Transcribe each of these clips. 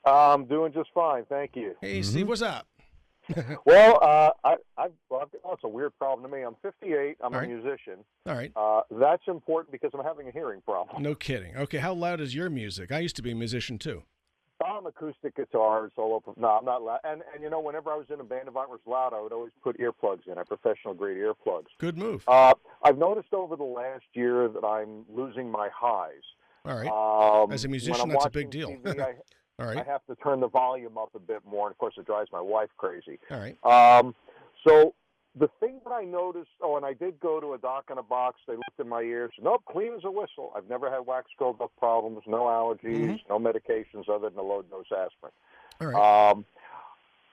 I'm doing just fine, thank you. Hey, Steve, what's up? Well, it's a weird problem to me. I'm 58. I'm All a right. musician. All right. That's important because I'm having a hearing problem. No kidding. Okay, how loud is your music? I used to be a musician, too. I'm acoustic guitar, solo. No, I'm not loud. And whenever I was in a band environment was loud, I would always put earplugs in. Professional grade earplugs. Good move. I've noticed over the last year that I'm losing my highs. All right. As a musician, that's a big deal. TV, All right. I have to turn the volume up a bit more, and of course, it drives my wife crazy. All right. So the thing that I noticed, and I did go to a doc in a box. They looked in my ears. Nope, clean as a whistle. I've never had wax buildup problems, no allergies, no medications other than a low-dose aspirin. All right.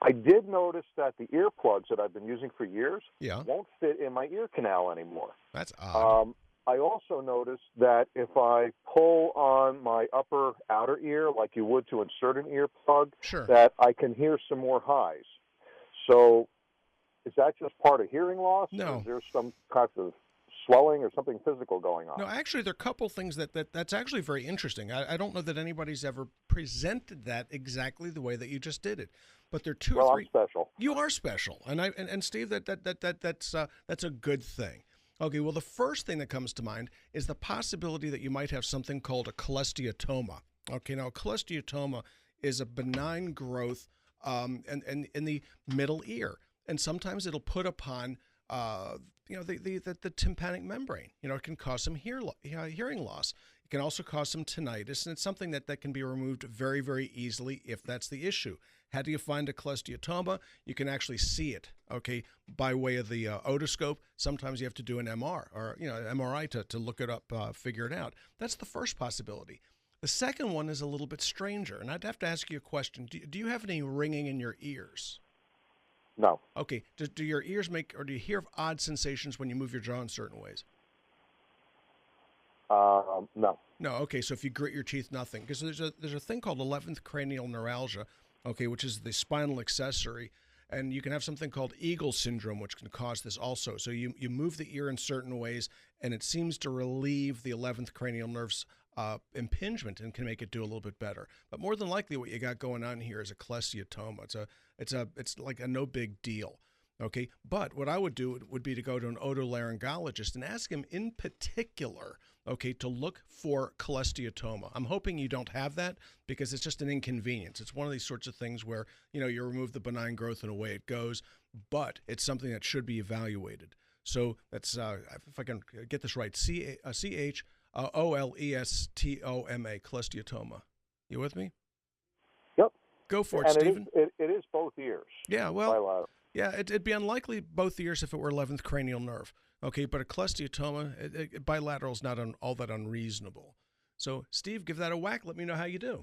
I did notice that the earplugs that I've been using for years won't fit in my ear canal anymore. That's odd. I also noticed that if I pull on my upper outer ear like you would to insert an earplug, that I can hear some more highs. So is that just part of hearing loss? No. Or is there some kind of swelling or something physical going on? No, actually, there are a couple things that's actually very interesting. I don't know that anybody's ever presented that exactly the way that you just did it. But there are two or three. I'm special. You are special. And Steve, that's a good thing. Okay, well, the first thing that comes to mind is the possibility that you might have something called a cholesteatoma. Okay, now, a cholesteatoma is a benign growth in the middle ear, and sometimes it'll put upon the tympanic membrane. It can cause some hearing loss. It can also cause some tinnitus, and it's something that can be removed very, very easily if that's the issue. How do you find a cholesteatoma? You can actually see it, okay, by way of the otoscope. Sometimes you have to do an MR or MRI to look it up, figure it out. That's the first possibility. The second one is a little bit stranger, and I'd have to ask you a question. Do you have any ringing in your ears? No. Okay. Do your ears do you hear odd sensations when you move your jaw in certain ways? No. No. Okay. So if you grit your teeth, nothing. Because there's a thing called 11th cranial neuralgia, okay, which is the spinal accessory, and you can have something called Eagle syndrome, which can cause this also. So you move the ear in certain ways, and it seems to relieve the 11th cranial nerve's impingement and can make it do a little bit better. But more than likely, what you got going on here is a cholesteatoma. It's like a no big deal. Okay, but what I would do would be to go to an otolaryngologist and ask him in particular, okay, to look for cholesteatoma. I'm hoping you don't have that because it's just an inconvenience. It's one of these sorts of things where, you remove the benign growth and away it goes, but it's something that should be evaluated. So that's, if I can get this right, cholestoma, cholesteatoma. You with me? Yep. Go for it, Stephen. It is both ears. Yeah, well, yeah, it'd be unlikely both ears if it were 11th cranial nerve. Okay, but a cholesteatoma, bilateral is not all that unreasonable. So, Steve, give that a whack. Let me know how you do.